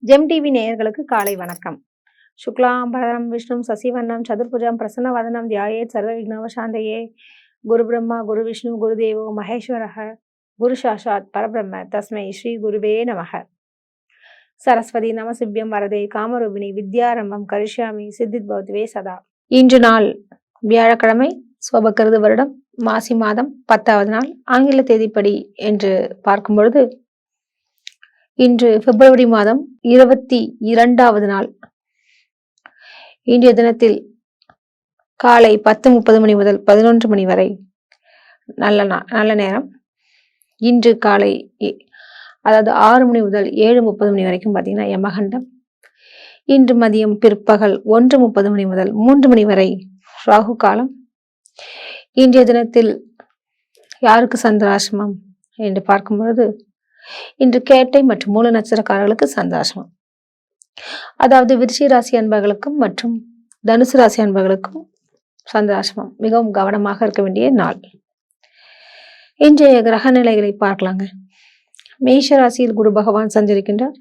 GeM TV நேயர்களுக்கு காலை வணக்கம். சுக்லாம்பரம் விஷ்ணும் சசிவண்ணம் சதுர்புஜம் பிரசன்ன வதனம் தியாயேத் சர்வ விக்னவசாந்தயே. குரு பிரம்மா குரு விஷ்ணு குரு தேவோ மகேஸ்வரஹ குரு சாஷாத் பரபிரம்ம தஸ்மை ஸ்ரீ குருவே நமக. சரஸ்வதி நமசிவ்யம் வரதே காமரூபிணி வித்யாரம்பம் கரிஷ்யாமி சித்தித் பவத்வே சதா. இன்று நாள் வியாழக்கிழமை, சோபக்கிருது வருடம் மாசி மாதம் 10வது நாள், ஆங்கில தேதிப்படி என்று பார்க்கும் பொழுது இன்று பிப்ரவரி மாதம் 22வது நாள். இன்றைய தினத்தில் காலை 10:30 மணி முதல் 11 மணி வரை நல்ல நேரம். இன்று காலை அதாவது 6 மணி முதல் 7:30 மணி வரைக்கும் பார்த்தீங்கன்னா யமகண்டம். இன்று மதியம் பிற்பகல் 1:30 மணி முதல் 3 மணி வரை ராகு காலம். இன்றைய தினத்தில் யாருக்கு சந்திராசிரமம் என்று பார்க்கும் பொழுது இன்று கேட்டை மற்றும் மூல நட்சத்திரக்காரர்களுக்கு சந்திராசிரமம். அதாவது விருச்சிக ராசி அன்பர்களுக்கும் மற்றும் தனுசு ராசி அன்பர்களுக்கும் சந்திராசிரமம். மிகவும் கவனமாக இருக்க வேண்டிய நாள். இன்றைய கிரக நிலைகளை பார்க்கலாங்க. மேஷ ராசியில் குரு பகவான் சஞ்சரிக்கின்றார்.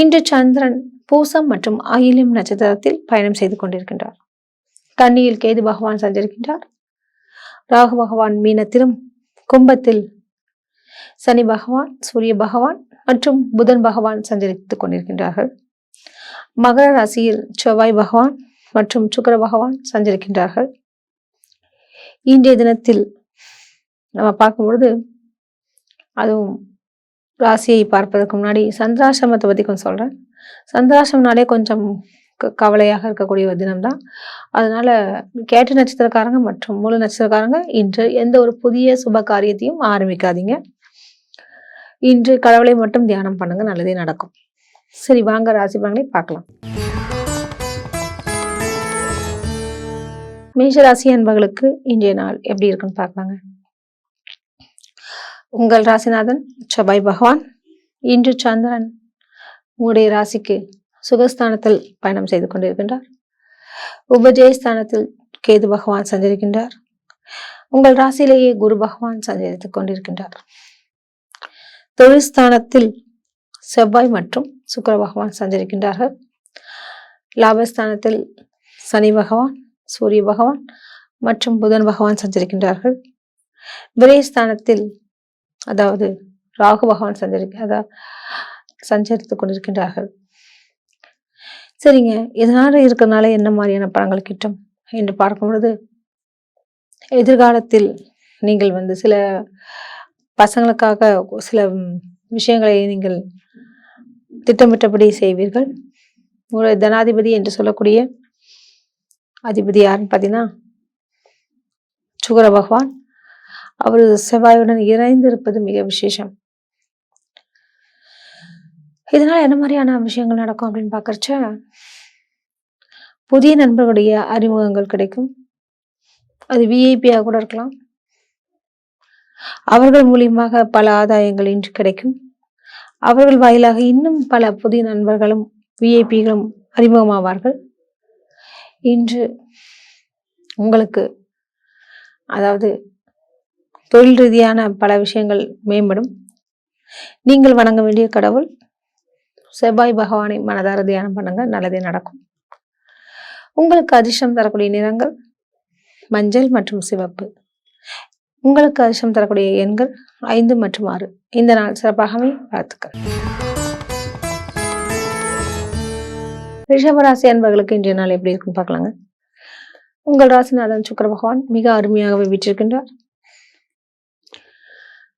இன்று சந்திரன் பூசம் மற்றும் ஆயில்யம் நட்சத்திரத்தில் பயணம் செய்து கொண்டிருக்கின்றார். கன்னியில் கேது பகவான் சஞ்சரிக்கின்றார். ராகு பகவான் மீனத்திலும், கும்பத்தில் சனி பகவான், சூரிய பகவான் மற்றும் புதன் பகவான் சஞ்சரித்துக் கொண்டிருக்கின்றார்கள். மகர ராசியில் செவ்வாய் பகவான் மற்றும் சுக்கிர பகவான் சஞ்சரிக்கின்றார்கள். இன்றைய தினத்தில் நம்ம பார்க்கும் பொழுது, அதுவும் ராசியை பார்ப்பதற்கு முன்னாடி சந்திராசிரமத்தை பத்தி கொஞ்சம் சொல்றேன். சந்திராசிரமனாலே கொஞ்சம் கவலையாக இருக்கக்கூடிய ஒரு தினம்தான். அதனால கேட்ட நட்சத்திரக்காரங்க மற்றும் மூல நட்சத்திரக்காரங்க இன்று எந்த ஒரு புதிய சுப காரியத்தையும் ஆரம்பிக்காதீங்க. இன்று கடவுளை மட்டும் தியானம் பண்ணுங்க, நல்லதே நடக்கும். சரி, வாங்க ராசி பலன்களை பார்க்கலாம். மேஷ ராசி அன்பர்களுக்கு இன்றைய நாள் எப்படி இருக்குன்னு பார்க்கலாங்க. உங்கள் ராசிநாதன் செவ்வாய் பகவான் இன்று சந்திரன் உங்களுடைய ராசிக்கு சுகஸ்தானத்தில் பயணம் செய்து கொண்டிருக்கின்றார். உபஜயஸ்தானத்தில் கேது பகவான் சஞ்சரிக்கின்றார். உங்கள் ராசியிலேயே குரு பகவான் சஞ்சரித்துக் கொண்டிருக்கின்றார். தொழில் ஸ்தானத்தில் செவ்வாய் மற்றும் சுக்கிர பகவான் சஞ்சரிக்கின்றார்கள். லாபஸ்தானத்தில் சனி பகவான், சூரிய பகவான் மற்றும் புதன் பகவான் சஞ்சரிக்கின்றார்கள். விரயஸ்தானத்தில் அதாவது ராகு பகவான் சஞ்சரித்துக் கொண்டிருக்கின்றார்கள். சரிங்க, இதனால இருக்கிறதுனால என்ன மாதிரியான பலன்கள் கிட்டும் என்று பார்க்கும் பொழுது, எதிர்காலத்தில் நீங்கள் சில பசங்களுக்காக சில விஷயங்களை நீங்கள் திட்டமிட்டபடி செய்வீர்கள். உங்களுடைய தனாதிபதி என்று சொல்லக்கூடிய அதிபதி யாருன்னு பார்த்தீங்கன்னா சுக்கிர பகவான். அவர் செவ்வாயுடன் இணைந்து இருப்பது மிக விசேஷம். இதனால என்ன மாதிரியான விஷயங்கள் நடக்கும் அப்படின்னு பார்க்கறச்ச, புதிய நண்பர்களுடைய அறிமுகங்கள் கிடைக்கும். அது விஐபியாக கூட இருக்கலாம். அவர்கள் மூலியமாக பல ஆதாயங்கள் இன்று கிடைக்கும். அவர்கள் வாயிலாக இன்னும் பல புதிய நண்பர்களும் விஐபிகளும் அறிமுகமாவார்கள். இன்று உங்களுக்கு அதாவது தொழில் ரீதியான பல விஷயங்கள் மேம்படும். நீங்கள் வணங்க வேண்டிய கடவுள் செவ்வாய் பகவானை மனதார தியானம் பண்ணுங்க, நல்லதே நடக்கும். உங்களுக்கு அதிர்ஷ்டம் தரக்கூடிய நிறங்கள் மஞ்சள் மற்றும் சிவப்பு. உங்களுக்கு அதிர்ஷ்டம் தரக்கூடிய எண்கள் 5 மற்றும் 6. இந்த நாள் சிறப்பாகவே வாழ்த்துக்கள். ரிஷபராசி அன்பர்களுக்கு இன்றைய நாள் எப்படி இருக்குன்னு பார்க்கலாங்க. உங்கள் ராசிநாதன் சுக்கிர பகவான் மிக அருமையாகவே வீற்றிருக்கின்றார்.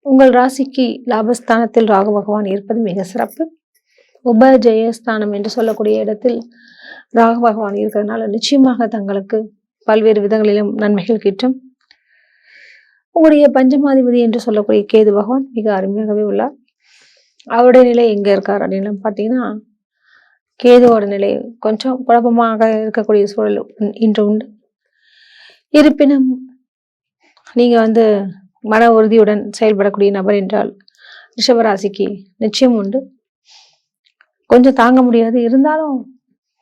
உங்கள் ராசிக்கு லாபஸ்தானத்தில் ராகு பகவான் இருப்பது மிக சிறப்பு. உபஜயஸ்தானம் என்று சொல்லக்கூடிய இடத்தில் ராகு பகவான் இருக்கிறதுனால நிச்சயமாக தங்களுக்கு பல்வேறு விதங்களிலும் நன்மைகள் கிட்டும். உங்களுடைய பஞ்சமாதிபதி என்று சொல்லக்கூடிய கேது பகவான் மிக அருமையாகவே உள்ளார். அவருடைய நிலை எங்க இருக்கார் அப்படின்னு பார்த்தீங்கன்னா, கேதுவோட நிலை கொஞ்சம் குழப்பமாக இருக்கக்கூடிய சூழல் இன்று உண்டு. இருப்பினும் நீங்க மன உறுதியுடன் செயல்படக்கூடிய நபர் என்றால் ரிஷபராசிக்கு நிச்சயம் உண்டு. கொஞ்சம் தாங்க முடியாது, இருந்தாலும்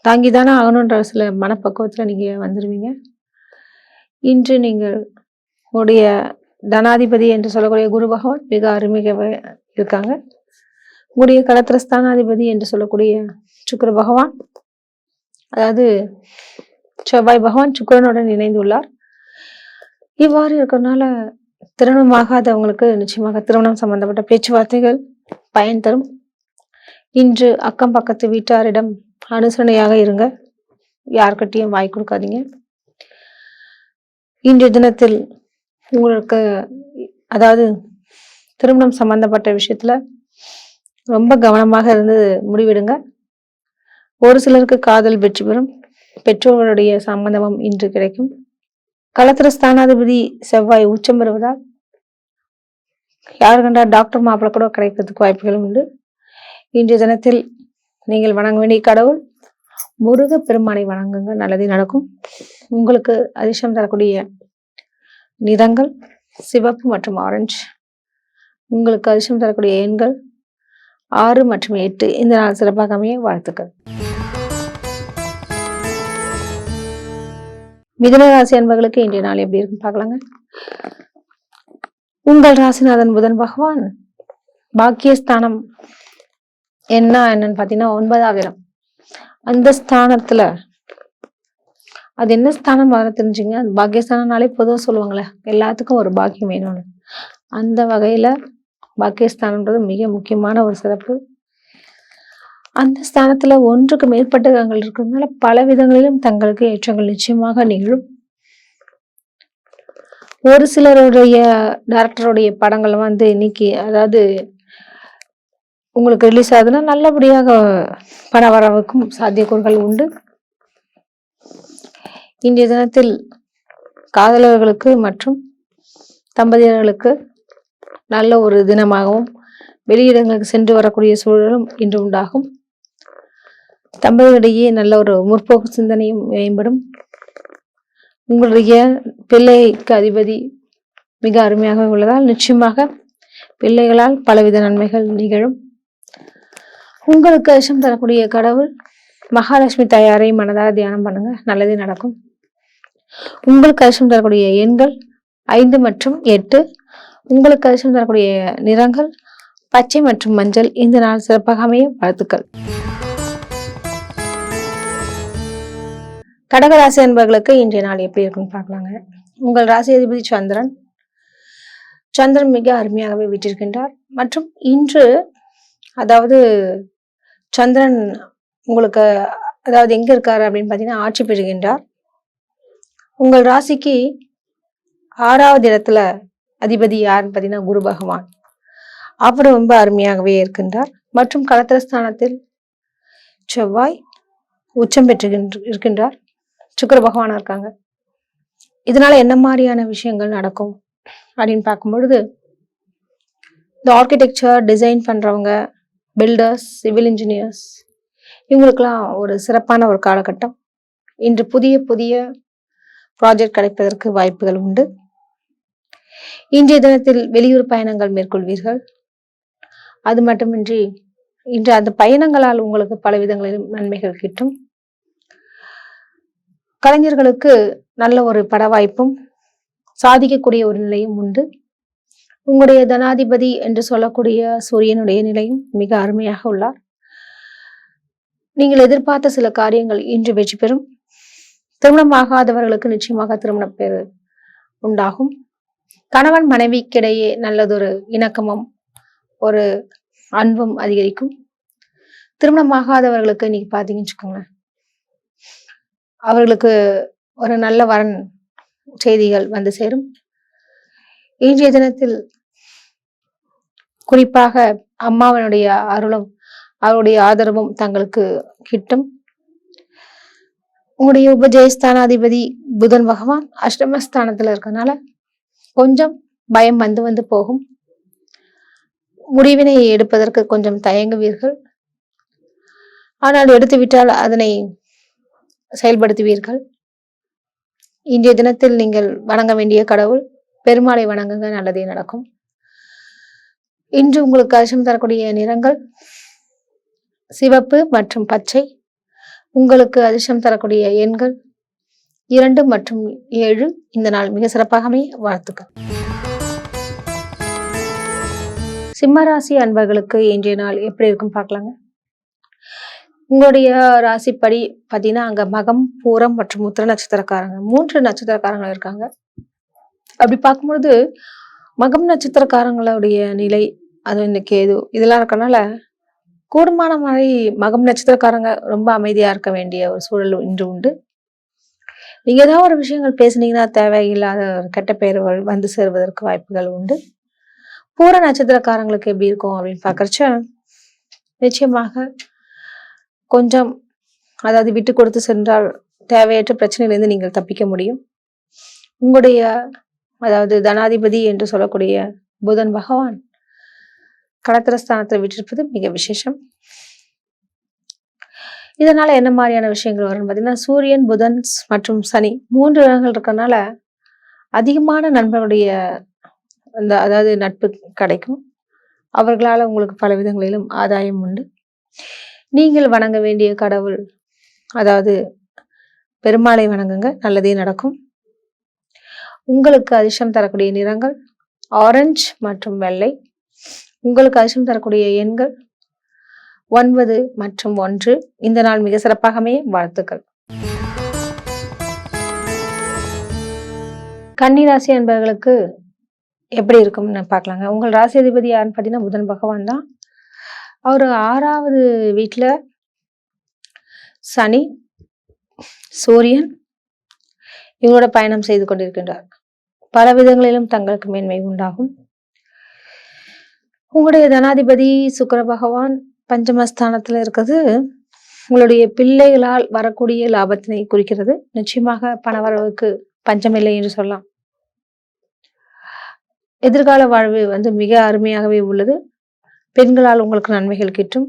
தாங்கிதானே ஆகணுன்ற சில மனப்பக்குவத்துல நீங்க வந்துடுவீங்க. இன்று நீங்கள் உடைய தனாதிபதி என்று சொல்லக்கூடிய குரு பகவான் மிக அருமையாகவே இருக்காங்க. உங்களுடைய களத்திரஸ்தானாதிபதி என்று சொல்லக்கூடிய சுக்கிர பகவான், அதாவது செவ்வாய் பகவான் சுக்கிரனுடன் இணைந்துள்ளார். இவ்வாறு இருக்கிறதுனால திருமணமாகாதவங்களுக்கு நிச்சயமாக திருமணம் சம்பந்தப்பட்ட பேச்சுவார்த்தைகள் பயன் தரும். இன்று அக்கம் பக்கத்து வீட்டாரிடம் அனுசரணையாக இருங்க, யாருக்கிட்டையும் வாய் கொடுக்காதீங்க. இன்றைய தினத்தில் உங்களுக்கு அதாவது திருமணம் சம்பந்தப்பட்ட விஷயத்துல ரொம்ப கவனமாக இருந்து முடிவெடுங்க. ஒரு சிலருக்கு காதல் வெற்றி பெறும். பெற்றோர்களுடைய சம்மதமும் இன்று கிடைக்கும். களத்திரஸ்தானாதிபதி செவ்வாய் உச்சம் பெறுவதால் யாரு கண்டா டாக்டர் மாப்பிள்ளை கூட கிடைக்கிறதுக்கு வாய்ப்புகளும் உண்டு. இன்றைய தினத்தில் நீங்கள் வணங்க வேண்டிய கடவுள் முருக பெருமானை வணங்குங்க, நல்லதே நடக்கும். உங்களுக்கு அதிர்ஷ்டம் தரக்கூடிய நிறங்கள் சிவப்பு மற்றும் ஆரஞ்சு. உங்களுக்கு அதிர்ஷ்டம் தரக்கூடிய எண்கள் 6 மற்றும் 8. இந்த நாள் சிறப்பாக அமைய வாழ்த்துக்கள். மிதுன ராசி அன்பர்களுக்கு இன்றைய நாள் எப்படி இருக்குன்னு பார்க்கலாங்க. உங்கள் ராசிநாதன் புதன் பகவான் பாக்கியஸ்தானம் என்னன்னு பாத்தீங்கன்னா 9ஆம் இடம். அந்த ஸ்தானத்துல அது என்ன ஸ்தானம் வர தெரிஞ்சுங்க. அது பாக்கியஸ்தானம்னாலே பொதுவாக சொல்லுவாங்களே எல்லாத்துக்கும் ஒரு பாக்கியம் வேணும்னு. அந்த வகையில பாக்கியஸ்தானம்ன்றது மிக முக்கியமான ஒரு சிறப்பு. அந்த ஸ்தானத்துல ஒன்றுக்கு மேற்பட்ட கிரகங்கள் இருக்கிறதுனால பல விதங்களிலும் தங்களுக்கு ஏற்றங்கள் நிச்சயமாக நிகழும். ஒரு சிலருடைய டைரக்டருடைய படங்கள் இன்னைக்கு அதாவது உங்களுக்கு ரிலீஸ் ஆகுதுன்னா நல்லபடியாக பண வரவுக்கும் சாத்தியக்கூறுகள் உண்டு. இன்றைய தினத்தில் காதலர்களுக்கு மற்றும் தம்பதியர்களுக்கு நல்ல ஒரு தினமாகவும் வெளியிடங்களுக்கு சென்று வரக்கூடிய சூழலும் இன்று உண்டாகும். தம்பதியிடையே நல்ல ஒரு முற்போக்கு சிந்தனையும் மேம்படும். உங்களுடைய பிள்ளைக்கு அதிபதி மிக அருமையாக உள்ளதால் நிச்சயமாக பிள்ளைகளால் பலவித நன்மைகள் நிகழும். உங்களுக்கு அதிர்ஷ்டம் தரக்கூடிய கடவுள் மகாலட்சுமி தாயாரை மனதார தியானம் பண்ணுங்க, நல்லதே நடக்கும். உங்களுக்கு அதிர்ஷ்டம் தரக்கூடிய எண்கள் 5 மற்றும் 8. உங்களுக்கு அதிர்ஷ்டம் தரக்கூடிய நிறங்கள் பச்சை மற்றும் மஞ்சள். இந்த நாள் சிறப்பாக அமைய வாழ்த்துக்கள். கடகராசி அன்பர்களுக்கு இன்றைய நாள் எப்படி இருக்குன்னு பார்க்கலாங்க. உங்கள் ராசி அதிபதி சந்திரன் மிக அருமையாகவே வீற்றிருக்கின்றார். மற்றும் இன்று அதாவது சந்திரன் உங்களுக்கு அதாவது எங்க இருக்காரு அப்படின்னு பாத்தீங்கன்னா ஆட்சி பெறுகின்றார். உங்கள் ராசிக்கு 6வது இடத்துல அதிபதி யாருன்னு பாத்தீங்கன்னா குரு பகவான். அவர் ரொம்ப அருமையாகவே இருக்கின்றார். மற்றும் களத்திரஸ்தானத்தில் செவ்வாய் உச்சம் பெற்று இருக்கின்றார். சுக்கிர பகவானா இருக்காங்க. இதனால என்ன மாதிரியான விஷயங்கள் நடக்கும் அப்படின்னு பார்க்கும் பொழுது, இந்த ஆர்கிடெக்சர் டிசைன் பண்றவங்க, பில்டர்ஸ், சிவில் இன்ஜினியர்ஸ் இவங்களுக்கெல்லாம் ஒரு சிறப்பான ஒரு காலகட்டம். இன்று புதிய ப்ராஜெக்ட் கிடைப்பதற்கு வாய்ப்புகள் உண்டு. இன்றைய தினத்தில் வெளியூர் பயணங்கள் மேற்கொள்வீர்கள். அது மட்டுமின்றி இன்று அந்த பயணங்களால் உங்களுக்கு பல விதங்களிலும் நன்மைகள் கிட்டும். கலைஞர்களுக்கு நல்ல ஒரு பட வாய்ப்பும் சாதிக்கக்கூடிய ஒரு நிலையும் உண்டு. உங்களுடைய தனாதிபதி என்று சொல்லக்கூடிய சூரியனுடைய நிலையும் மிக அருமையாக உள்ளார். நீங்கள் எதிர்பார்த்த சில காரியங்கள் இன்று வெற்றி பெறும். திருமணமாகாதவர்களுக்கு நிச்சயமாக திருமண பேர் உண்டாகும். கணவன் மனைவிக்கிடையே நல்லதொரு இணக்கமும் ஒரு அன்பும் அதிகரிக்கும். திருமணமாகாதவர்களுக்கு இன்னைக்கு பாத்தீங்கன்னு வச்சுக்கோங்க, அவர்களுக்கு ஒரு நல்ல வரன் செய்திகள் வந்து சேரும். இன்றைய தினத்தில் குறிப்பாக அம்மாவனுடைய அருளும் அவருடைய ஆதரவும் தங்களுக்கு கிட்டும். உங்களுடைய உபஜயஸ்தானாதிபதி புதன் பகவான் அஷ்டமஸ்தானத்துல இருக்கனால கொஞ்சம் பயம் வந்து போகும். முடிவினை எடுப்பதற்கு கொஞ்சம் தயங்குவீர்கள். ஆனால் எடுத்துவிட்டால் அதனை செயல்படுத்துவீர்கள். இன்றைய தினத்தில் நீங்கள் வணங்க வேண்டிய கடவுள் பெருமாளை வணங்குங்க, நல்லதே நடக்கும். இன்று உங்களுக்கு அதிர்ஷ்டம் தரக்கூடிய நிறங்கள் சிவப்பு மற்றும் பச்சை. உங்களுக்கு அதிர்ஷ்டம் தரக்கூடிய எண்கள் 2 மற்றும் 7. இந்த நாள் மிக சிறப்பாக அமைய வாழ்த்துக்கள். சிம்ம ராசி அன்பர்களுக்கு இன்றைய நாள் எப்படி இருக்கும் பார்க்கலாங்க. உங்களுடைய ராசிப்படி பார்த்தீங்கன்னா, அங்க மகம், பூரம் மற்றும் உத்திர நட்சத்திரக்காரங்க 3 நட்சத்திரக்காரங்க இருக்காங்க. அப்படி பார்க்கும்பொழுது மகம் நட்சத்திரக்காரங்களுடைய நிலை, அது இந்த கேது இதெல்லாம் இருக்கறனால கூடுமான மாதிரி மகம் நட்சத்திரக்காரங்க ரொம்ப அமைதியா இருக்க வேண்டிய ஒரு சூழல் இன்று உண்டு. நீங்க ஏதாவது ஒரு விஷயங்கள் பேசுனீங்கன்னா தேவையில்லாத ஒரு கெட்ட பெயர்கள் வந்து சேருவதற்கு வாய்ப்புகள் உண்டு. பூர நட்சத்திரக்காரங்களுக்கு எப்படி இருக்கும் அப்படின்னு பார்க்கறச்ச, நிச்சயமாக கொஞ்சம் அதாவது விட்டு கொடுத்து சென்றால் தேவையற்ற பிரச்சனையிலிருந்து நீங்கள் தப்பிக்க முடியும். உங்களுடைய அதாவது தனாதிபதி என்று சொல்லக்கூடிய புதன் பகவான் கடத்திரஸ்தானத்தை விட்டிருப்பது மிக விசேஷம். இதனால என்ன மாதிரியான விஷயங்கள் வரும்னு பார்த்தீங்கன்னா, சூரியன், புதன் மற்றும் சனி 3 கிரகங்கள் இருக்கறனால அதிகமான நண்பர்களுடைய அந்த அதாவது நட்பு கிடைக்கும். அவர்களால உங்களுக்கு பல விதங்களிலும் ஆதாயம் உண்டு. நீங்கள் வணங்க வேண்டிய கடவுள் அதாவது பெருமாளை வணங்குங்க, நல்லதே நடக்கும். உங்களுக்கு அதிர்ஷ்டம் தரக்கூடிய நிறங்கள் ஆரஞ்சு மற்றும் வெள்ளை. உங்களுக்கு அதிர்ஷ்டம் தரக்கூடிய எண்கள் 9 மற்றும் 1. இந்த நாள் மிக சிறப்பாக அமைய வாழ்த்துக்கள். கன்னி ராசி அன்பர்களுக்கு எப்படி இருக்கும்னு பார்க்கலாங்க. உங்கள் ராசி அதிபதி யாருன்னு பார்த்தீங்கன்னா புதன் பகவான் தான். அவர் 6வது வீட்டுல சனி, சூரியன் இவங்களோட பயணம் செய்து கொண்டிருக்கின்றார். பல விதங்களிலும் தங்களுக்கு மேன்மை உண்டாகும். உங்களுடைய தனாதிபதி சுக்கிர பகவான் பஞ்சமஸ்தானத்துல இருக்கிறது உங்களுடைய பிள்ளைகளால் வரக்கூடிய லாபத்தினை குறிக்கிறது. நிச்சயமாக பணவரவுக்கு பஞ்சமில்லை என்று சொல்லலாம். எதிர்கால வாழ்வு மிக அருமையாகவே உள்ளது. பெண்களால் உங்களுக்கு நன்மைகள் கிட்டும்.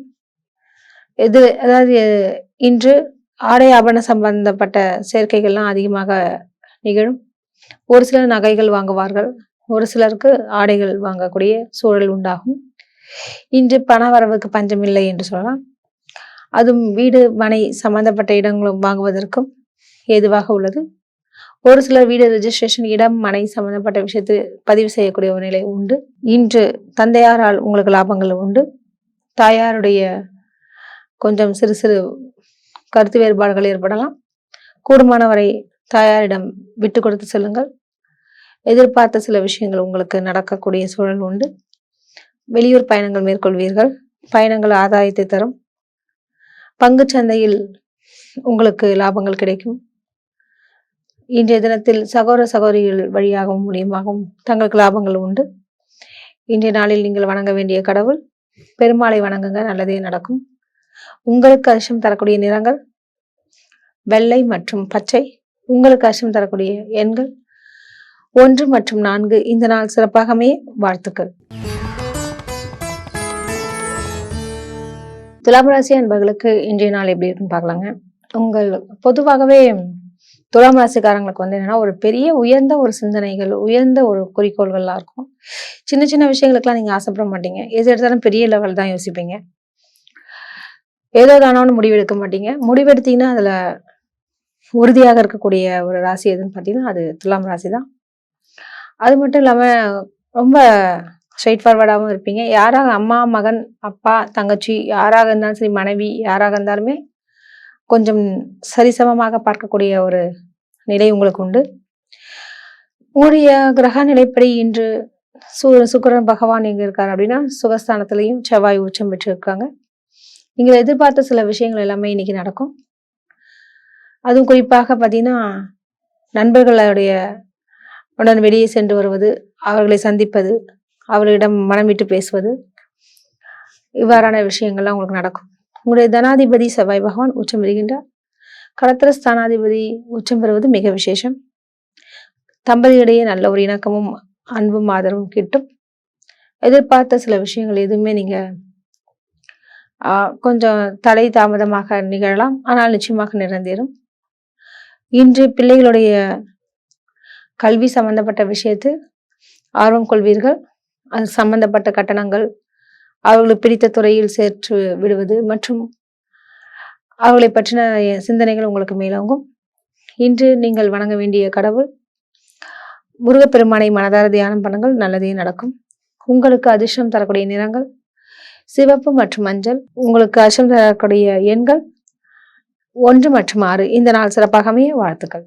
அதாவது இன்று ஆடை ஆபரண சம்பந்தப்பட்ட சேர்க்கைகள்லாம் அதிகமாக நிகழும். ஒரு சிலர் நகைகள் வாங்குவார்கள், ஒரு சிலருக்கு ஆடைகள் வாங்கக்கூடிய சூழல் உண்டாகும். இன்று பண வரவுக்கு பஞ்சமில்லை என்று சொல்லலாம். அதுவும் வீடு மனை சம்பந்தப்பட்ட இடங்களும் வாங்குவதற்கும் ஏதுவாக உள்ளது. ஒரு சிலர் வீடு ரெஜிஸ்ட்ரேஷன், இடம் மனை சம்பந்தப்பட்ட விஷயத்தை பதிவு செய்யக்கூடிய ஒரு நிலை உண்டு. இன்று தந்தையாரால் உங்களுக்கு லாபங்கள் உண்டு. தாயாருடைய கொஞ்சம் சிறு சிறு கருத்து வேறுபாடுகள் ஏற்படலாம். கூடுமானவரை தாயாரிடம் விட்டு கொடுத்து செல்லுங்கள். எதிர்பார்த்த சில விஷயங்கள் உங்களுக்கு நடக்கக்கூடிய சூழல் உண்டு. வெளியூர் பயணங்கள் மேற்கொள்வீர்கள். பயணங்கள் ஆதாயத்தை தரும். பங்கு சந்தையில் உங்களுக்கு லாபங்கள் கிடைக்கும். இன்றைய தினத்தில் சகோதர சகோதரிகள் வழியாகவும் மூலியமாகவும் தங்களுக்கு லாபங்கள் உண்டு. இன்றைய நாளில் நீங்கள் வணங்க வேண்டிய கடவுள் பெருமாளை வணங்குங்க, நல்லதே நடக்கும். உங்களுக்கு அதிர்ஷ்டம் தரக்கூடிய நிறங்கள் வெள்ளை மற்றும் பச்சை. உங்களுக்கு அதிர்ஷ்டம் தரக்கூடிய எண்கள் 1 மற்றும் 4. இந்த நாள் சிறப்பாகவே வாழ்த்துக்கள். துலாம் ராசி அன்பர்களுக்கு இன்றைய நாள் எப்படி இருக்குன்னு பார்க்கலாங்க. உங்கள் பொதுவாகவே துலாம் ராசிக்காரங்களுக்கு என்னன்னா ஒரு பெரிய உயர்ந்த ஒரு சிந்தனைகள், உயர்ந்த ஒரு குறிக்கோள்கள்லாம் இருக்கும். சின்ன சின்ன விஷயங்களுக்கெல்லாம் நீங்க ஆசைப்பட மாட்டீங்க. எது எடுத்தாலும் பெரிய லெவல் தான் யோசிப்பீங்க. ஏதோ தானோன்னு முடிவெடுக்க மாட்டீங்க. முடிவெடுத்தீங்கன்னா அதுல உறுதியாக இருக்கக்கூடிய ஒரு ராசி எதுன்னு பார்த்தீங்கன்னா அது துலாம் ராசி தான். அது மட்டும் இல்லாம ரொம்ப ஸ்ட்ரெயிட் ஃபார்வர்டாகவும் இருப்பீங்க. யாராக அம்மா, மகன், அப்பா, தங்கச்சி யாராக இருந்தாலும் சரி, மனைவி யாராக இருந்தாலுமே கொஞ்சம் சரிசமமாக பார்க்கக்கூடிய ஒரு நிலை உங்களுக்கு உண்டு. உங்களுடைய கிரக நிலைப்படி இன்று சுக்கிரன் பகவான் எங்க இருக்காரு அப்படின்னா சுகஸ்தானத்திலையும் செவ்வாய் உச்சம் பெற்று இருக்காங்க. நீங்கள் எதிர்பார்த்த சில விஷயங்கள் எல்லாமே இன்னைக்கு நடக்கும். அதுவும் குறிப்பாக பார்த்தீங்கன்னா நண்பர்களுடைய உடன் வெளியே சென்று வருவது, அவர்களை சந்திப்பது, அவர்களிடம் மனம் விட்டு பேசுவது, இவ்வாறான விஷயங்கள்லாம் உங்களுக்கு நடக்கும். உங்களுடைய தனாதிபதி செவ்வாய் பகவான் உச்சம் பெறுகின்றார். கடத்திர ஸ்தானாதிபதி உச்சம் பெறுவது மிக விசேஷம். தம்பதியிடையே நல்ல ஒரு இணக்கமும் அன்பும் ஆதரவும் கிட்டும். எதிர்பார்த்த சில விஷயங்கள் எதுவுமே நீங்க கொஞ்சம் தடை தாமதமாக நிகழலாம், ஆனால் நிச்சயமாக நிறைந்தேறும். இன்று பிள்ளைகளுடைய கல்வி சம்பந்தப்பட்ட விஷயத்தில் ஆர்வம் கொள்வீர்கள். அது சம்பந்தப்பட்ட கட்டணங்கள், அவர்களுக்கு பிடித்த துறையில் சேர்த்து விடுவது மற்றும் அவர்களை பற்றின சிந்தனைகள் உங்களுக்கு மேலோங்கும். இன்று நீங்கள் வணங்க வேண்டிய கடவுள் முருகப்பெருமானை மனதார தியானம் பண்ணுங்கள், நல்லதே நடக்கும். உங்களுக்கு அதிர்ஷ்டம் தரக்கூடிய நிறங்கள் சிவப்பு மற்றும் மஞ்சள். உங்களுக்கு அதிர்ஷ்டம் தரக்கூடிய எண்கள் 1 மற்றும் 6. இந்த நாள் சிறப்பாக அமைய வாழ்த்துக்கள்.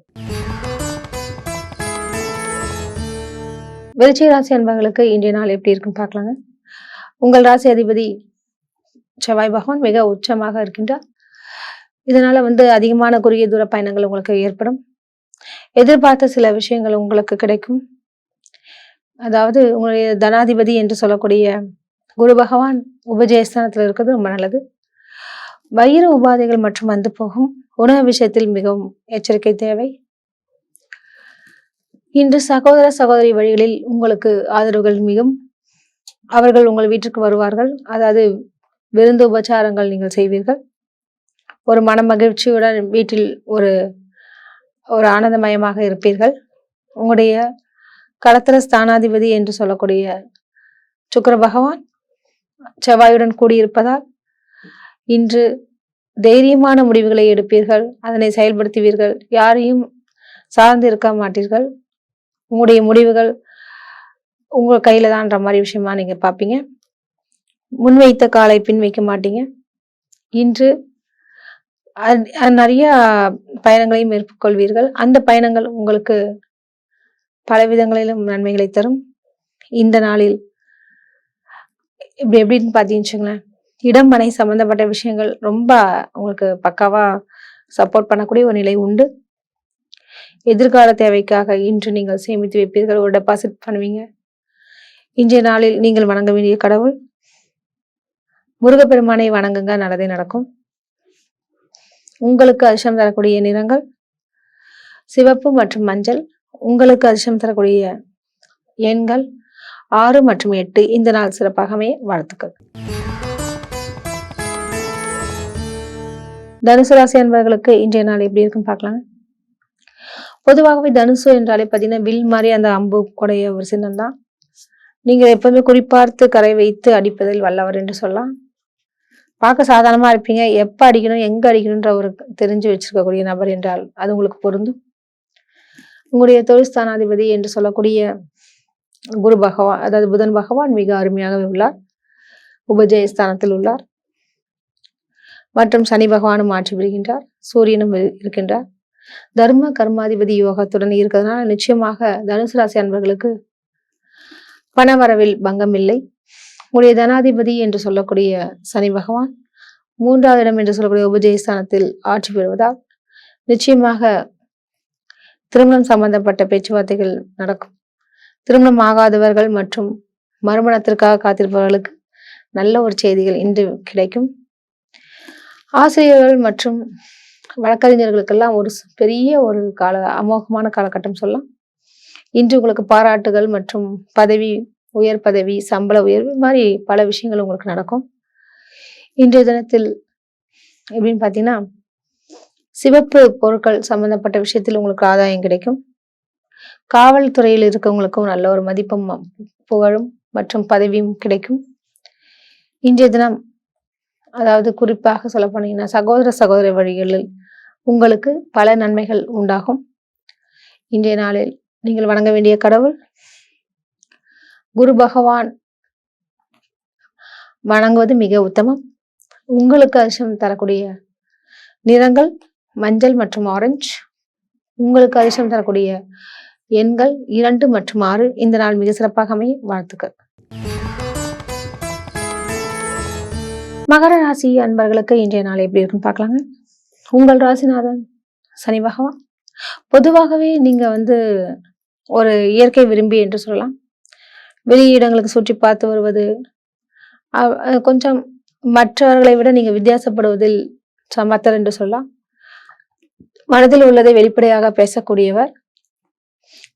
விருச்சிக ராசி அன்பர்களுக்கு இன்றைய நாள் எப்படி இருக்குன்னு பார்க்கலாங்க. உங்கள் ராசி அதிபதி செவ்வாய் பகவான் மிக உச்சமாக இருக்கின்றார். இதனால அதிகமான குறுகிய தூர பயணங்கள் உங்களுக்கு ஏற்படும். எதிர்பார்த்த சில விஷயங்கள் உங்களுக்கு கிடைக்கும். அதாவது உங்களுடைய தனாதிபதி என்று சொல்லக்கூடிய குரு பகவான் உபஜயஸ்தானத்தில் இருக்கிறது ரொம்ப நல்லது. வயிறு உபாதைகள் மற்றும் வந்து போகும். உணவு விஷயத்தில் மிகவும் எச்சரிக்கை தேவை. இன்று சகோதர சகோதரி வழிகளில் உங்களுக்கு ஆதரவுகள் மிகும். அவர்கள் உங்கள் வீட்டிற்கு வருவார்கள். அதாவது விருந்து உபச்சாரங்கள் நீங்கள் செய்வீர்கள். ஒரு மன மகிழ்ச்சியுடன் வீட்டில் ஒரு ஒரு ஆனந்தமயமாக இருப்பீர்கள். உங்களுடைய களத்திர ஸ்தானாதிபதி என்று சொல்லக்கூடிய சுக்கிர பகவான் செவ்வாயுடன் கூடியிருப்பதால் இன்று தைரியமான முடிவுகளை எடுப்பீர்கள். அதனை செயல்படுத்துவீர்கள். யாரையும் சார்ந்து இருக்க மாட்டீர்கள். உங்களுடைய முடிவுகள் உங்க கையில தான்ன்ற மாதிரி விஷயமா நீங்க பார்ப்பீங்க. முன்வைத்த காலை பின் வைக்க மாட்டீங்க. இன்று நிறைய பயணங்களையும் மேற்கொள்வீர்கள். அந்த பயணங்கள் உங்களுக்கு பல விதங்களிலும் நன்மைகளை தரும். இந்த நாளில் எப்படின்னு பார்த்தீங்கன்னு இடம் மனை சம்பந்தப்பட்ட விஷயங்கள் ரொம்ப உங்களுக்கு பக்காவா சப்போர்ட் பண்ணக்கூடிய ஒரு நிலை உண்டு. எதிர்கால தேவைக்காக இன்று நீங்கள் சேமித்து வைப்பீர்கள். ஒரு டெபாசிட் பண்ணுவீங்க. இன்றைய நாளில் நீங்கள் வணங்க வேண்டிய கடவுள் முருகப்பெருமானை வணங்குங்க, நல்லதே நடக்கும். உங்களுக்கு அதிர்ஷ்டம் தரக்கூடிய நிறங்கள் சிவப்பு மற்றும் மஞ்சள். உங்களுக்கு அதிர்ஷ்டம் தரக்கூடிய எண்கள் 6 மற்றும் 8. இந்த நாள் சிறப்பாகவே வாழ்த்துக்கள். தனுசு ராசி அன்பர்களுக்கு இன்றைய நாள் எப்படி இருக்குன்னு பார்க்கலாம். பொதுவாகவே தனுசு என்றாலே பார்த்தீங்கன்னா வில் மாதிரி அந்த அம்பு கூடைய ஒரு சின்னம் தான். நீங்க எப்பவுமே குறிப்பார்த்து கரை வைத்து அடிப்பதில் வல்லவர் என்று சொல்லலாம். பார்க்க சாதாரணமா இருப்பீங்க. எப்ப அடிக்கணும் எங்க அடிக்கணும்ன்ற ஒரு தெரிஞ்சு வச்சிருக்கக்கூடிய நபர் என்றால் அது உங்களுக்கு பொருந்தும். உங்களுடைய தொழில் ஸ்தானாதிபதி என்று சொல்லக்கூடிய குரு பகவான், அதாவது புதன் பகவான் மிக அருமையாகவே உள்ளார். உபஜயஸ்தானத்தில் உள்ளார். மற்றும் சனி பகவானும் ஆட்சி பெறுகின்றார். சூரியனும் இருக்கின்றார். தர்ம கர்மாதிபதி யோகத்துடன் இருக்கிறதுனால நிச்சயமாக தனுசு ராசி அன்பர்களுக்கு பணவரவில் பங்கம் இல்லை. உங்களுடைய தனாதிபதி என்று சொல்லக்கூடிய சனி பகவான் 3வது இடம் என்று சொல்லக்கூடிய உபஜயஸ்தானத்தில் ஆட்சி பெறுவதால் நிச்சயமாக திருமணம் சம்பந்தப்பட்ட பேச்சுவார்த்தைகள் நடக்கும். திருமணம் ஆகாதவர்கள் மற்றும் மறுமணத்திற்காக காத்திருப்பவர்களுக்கு நல்ல ஒரு செய்திகள் இன்று கிடைக்கும். ஆசிரியர்கள் மற்றும் வழக்கறிஞர்களுக்கெல்லாம் ஒரு பெரிய ஒரு அமோகமான காலகட்டம் சொல்லலாம். இன்று உங்களுக்கு பாராட்டுகள் மற்றும் பதவி உயர் பதவி, சம்பள உயர்வு மாதிரி பல விஷயங்கள் உங்களுக்கு நடக்கும். இன்றைய தினத்தில் எப்படின்னு பார்த்தீங்கன்னா சிவப்பு பொருட்கள் சம்பந்தப்பட்ட விஷயத்தில் உங்களுக்கு ஆதாயம் கிடைக்கும். காவல்துறையில் இருக்கவங்களுக்கும் நல்ல ஒரு மதிப்பும் புகழும் மற்றும் பதவியும் கிடைக்கும். இன்றைய தினம் அதாவது குறிப்பாக சொல்ல போனீங்கன்னா சகோதர சகோதரி வழிகளில் உங்களுக்கு பல நன்மைகள் உண்டாகும். இன்றைய நாளில் நீங்கள் வணங்க வேண்டிய கடவுள் குரு பகவான் வணங்குவது மிக உத்தமம். உங்களுக்கு அதிர்ஷ்டம் தரக்கூடிய நிறங்கள் மஞ்சள் மற்றும் ஆரஞ்சு. உங்களுக்கு அதிர்ஷ்டம் தரக்கூடிய எண்கள் 2 மற்றும் 6. இந்த நாள் மிக சிறப்பாக அமைய வாழ்த்துக்கள். மகர ராசி அன்பர்களுக்கு இன்றைய நாள் எப்படி இருக்குன்னு பார்க்கலாங்க. உங்கள் ராசிநாதன் சனி பகவான். பொதுவாகவே நீங்க ஒரு இயற்கை விரும்பி என்று சொல்லலாம். வெளியிடங்களுக்கு சுற்றி பார்த்து வருவது, கொஞ்சம் மற்றவர்களை விட நீங்க வித்தியாசப்படுவதில் சமத்தர் என்று சொல்லலாம். மனதில் உள்ளதை வெளிப்படையாக பேசக்கூடியவர்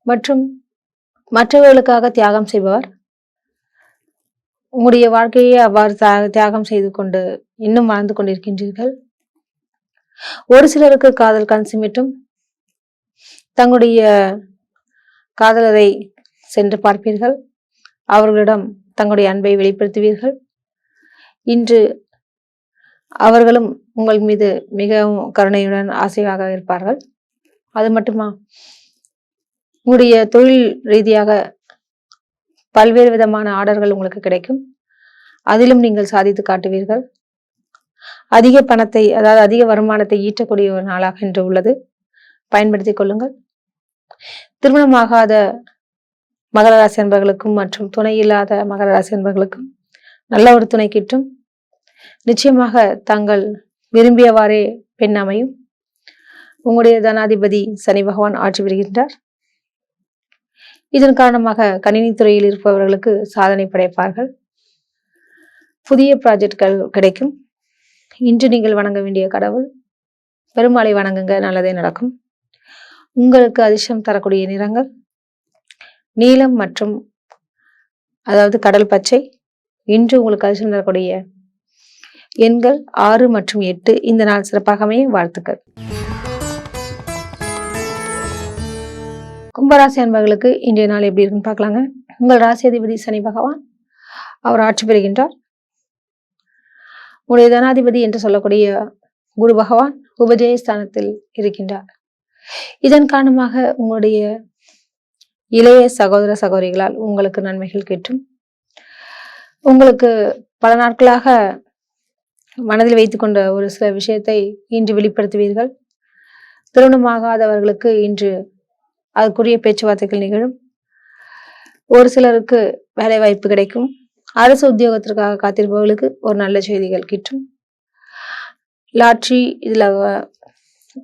மற்றும் மற்றவர்களுக்காக தியாகம் செய்பவர். உங்களுடைய வாழ்க்கையை அவ்வாறு தியாகம் செய்து கொண்டு இன்னும் வாழ்ந்து கொண்டிருக்கின்றீர்கள். ஒரு சிலருக்கு காதல் கண் சிமிட்டும். தங்களுடைய காதலரை சென்று பார்ப்பீர்கள். அவர்களிடம் தங்களுடைய அன்பை வெளிப்படுத்துவீர்கள். இன்று அவர்களும் உங்கள் மீது மிகவும் கருணையுடன் ஆசையாக இருப்பார்கள். அது மட்டுமா, உங்களுடைய தொழில் ரீதியாக பல்வேறு விதமான ஆர்டர்கள் உங்களுக்கு கிடைக்கும். அதிலும் நீங்கள் சாதித்து காட்டுவீர்கள். அதிக பணத்தை, அதாவது அதிக வருமானத்தை ஈட்டக்கூடிய ஒரு நாளாக இன்று உள்ளது. பயன்படுத்திக் கொள்ளுங்கள். திருமணமாகாத மகர ராசி அன்பர்களுக்கும் மற்றும் துணை இல்லாத மகர ராசி அன்பர்களுக்கும் நல்ல ஒரு துணை கிட்டும். நிச்சயமாக தாங்கள் விரும்பியவாறே பெண் அமையும். உங்களுடைய தனாதிபதி சனி பகவான் ஆட்சி பெறுகின்றார். இதன் காரணமாக கணினி துறையில் இருப்பவர்களுக்கு சாதனை படைப்பார்கள். புதிய ப்ராஜெக்ட்கள் கிடைக்கும். இன்று நீங்கள் வணங்க வேண்டிய கடவுள் பெருமாளை வணங்குங்க, நல்லதே நடக்கும். உங்களுக்கு அதிர்ஷ்டம் தரக்கூடிய நிறங்கள் நீலம் மற்றும் அதாவது கடல் பச்சை. இன்று உங்களுக்கு அதிர்ஷ்டம் தரக்கூடிய எண்கள் 6 மற்றும் 8. இந்த நாள் சிறப்பாக அமைய வாழ்த்துக்கள். கும்பராசி அன்பர்களுக்கு இன்றைய நாள் எப்படி இருக்குன்னு பார்க்கலாங்க. உங்கள் ராசி அதிபதி சனி பகவான் அவர் ஆட்சி பெறுகின்றார். உங்களுடைய தனாதிபதி என்று சொல்லக்கூடிய குரு பகவான் உபஜயஸ்தானத்தில் இருக்கின்றார். இதன் காரணமாக உங்களுடைய இளைய சகோதர சகோதரிகளால் உங்களுக்கு நன்மைகள் கிட்டும். உங்களுக்கு பல நாட்களாக மனதில் வைத்துக்கொண்ட ஒரு சில விஷயத்தை இன்று வெளிப்படுத்துவீர்கள். திருமணமாகாதவர்களுக்கு இன்று அதுக்குரிய பேச்சுவார்த்தைகள் நிகழும். ஒரு சிலருக்கு வேலை வாய்ப்பு கிடைக்கும். அரசு உத்தியோகத்திற்காக காத்திருப்பவர்களுக்கு ஒரு நல்ல செய்திகள் கிட்டும். லாட்ரி இதுல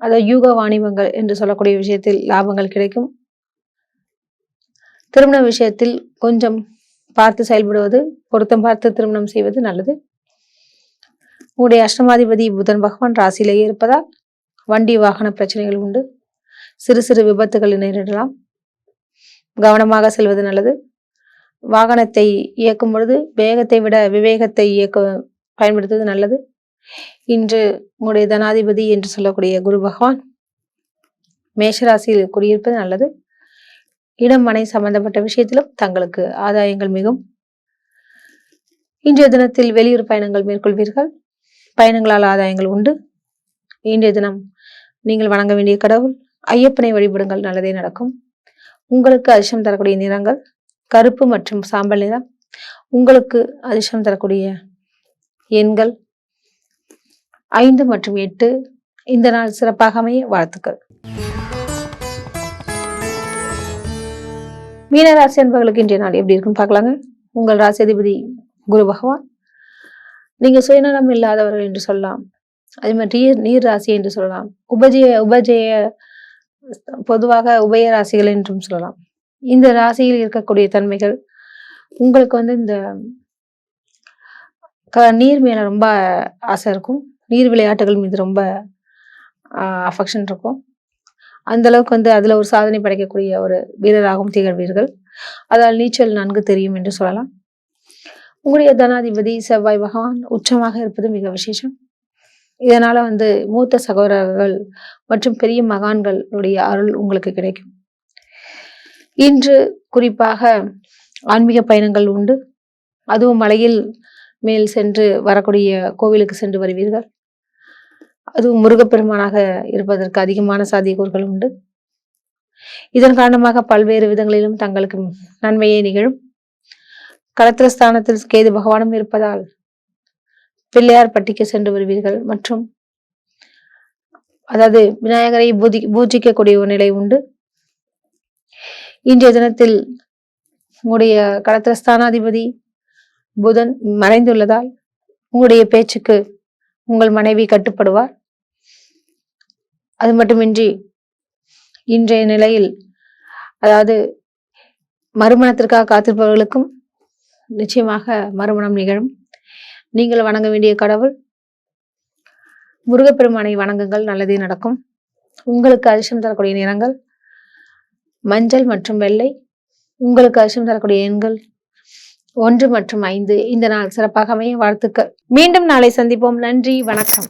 அதாவது யூக வாணிபங்கள் என்று சொல்லக்கூடிய விஷயத்தில் லாபங்கள் கிடைக்கும். திருமண விஷயத்தில் கொஞ்சம் பார்த்து செயல்படுவது, பொருத்தம் பார்த்து திருமணம் செய்வது நல்லது. உங்களுடைய அஷ்டமாதிபதி புதன் பகவான் ராசியிலேயே இருப்பதால் வண்டி வாகன பிரச்சனைகள் உண்டு. சிறு சிறு விபத்துகள் நேரிடலாம். கவனமாக செல்வது நல்லது. வாகனத்தை இயக்கும் பொழுது வேகத்தை விட விவேகத்தை பயன்படுத்துவது நல்லது. இன்று உங்களுடைய தனாதிபதி என்று சொல்லக்கூடிய குரு பகவான் மேஷராசியில் குடியிருப்பது நல்லது. இடம் மனை சம்பந்தப்பட்ட விஷயத்திலும் தங்களுக்கு ஆதாயங்கள் மிகும். இன்றைய தினத்தில் வெளியூர் பயணங்கள் மேற்கொள்வீர்கள். பயணங்களால் ஆதாயங்கள் உண்டு. இன்றைய தினம் நீங்கள் வணங்க வேண்டிய கடவுள் ஐயப்பனை வழிபடுங்கள், நல்லதே நடக்கும். உங்களுக்கு அதிர்ஷ்டம் தரக்கூடிய நிறங்கள் கருப்பு மற்றும் சாம்பல் நிறம். உங்களுக்கு அதிர்ஷ்டம் தரக்கூடிய எண்கள் 5 மற்றும் 8. இந்த நாள் சிறப்பாக அமைய வாழ்த்துக்கள். மீனராசி என்பவர்களுக்கு இன்றைய நாள் எப்படி இருக்குன்னு பார்க்கலாங்க. உங்கள் ராசி அதிபதி குரு பகவான். நீங்க சுயநலம் இல்லாதவர்கள் என்று சொல்லலாம். அதே மாதிரி நீர் ராசி என்று சொல்லலாம். உபஜய பொதுவாக உபய ராசிகள் என்றும் சொல்லலாம். இந்த ராசியில் இருக்கக்கூடிய தன்மைகள் உங்களுக்கு இந்த நீர் மேல ரொம்ப ஆசை இருக்கும். நீர் விளையாட்டுகள் மீது ரொம்ப அஃபெக்ஷன் இருக்கும். அந்த அளவுக்கு அதுல ஒரு சாதனை படைக்கக்கூடிய ஒரு வீரராகவும் திகழ்வீர்கள். அதால் நீச்சல் நன்கு தெரியும் என்று சொல்லலாம். உங்களுடைய தனாதிபதி செவ்வாய் பகவான் உச்சமாக இருப்பது மிக விசேஷம். இதனால மூத்த சகோதரர்கள் மற்றும் பெரிய மகான்களுடைய அருள் உங்களுக்கு கிடைக்கும். இன்று குறிப்பாக ஆன்மீக பயணங்கள் உண்டு. அதுவும் மலையில் மேல் சென்று வரக்கூடிய கோவிலுக்கு சென்று வருவீர்கள். அதுவும் முருகப்பெருமானாக இருப்பதற்கு அதிகமான சாத்தியக்கூறுகள் உண்டு. இதன் காரணமாக பல்வேறு விதங்களிலும் தங்களுக்கு நன்மையே நிகழும். களத்திரஸ்தானத்தில் கேது பகவானும் இருப்பதால் பிள்ளையார் பட்டிக்கு சென்று வருவீர்கள். மற்றும் அதாவது விநாயகரை பூஜிக்கக்கூடிய ஒரு நிலை உண்டு. இன்றைய தினத்தில் உங்களுடைய களத்திரஸ்தானாதிபதி புதன் மறைந்துள்ளதால் உங்களுடைய பேச்சுக்கு உங்கள் மனைவி கட்டுப்படுவார். அது மட்டுமின்றி இன்றைய நிலையில் அதாவது மறுமணத்திற்காக காத்திருப்பவர்களுக்கும் நிச்சயமாக மறுமணம் நிகழும். நீங்கள் வணங்க வேண்டிய கடவுள் முருகப்பெருமானை வணங்குங்கள், நல்லதே நடக்கும். உங்களுக்கு அதிர்ஷ்டம் தரக்கூடிய நிறங்கள் மஞ்சள் மற்றும் வெள்ளை. உங்களுக்கு அதிர்ஷ்டம் தரக்கூடிய எண்கள் 1 மற்றும் 5. இந்த நாள் சிறப்பாக அமைய வாழ்த்துக்கள். மீண்டும் நாளை சந்திப்போம். நன்றி, வணக்கம்.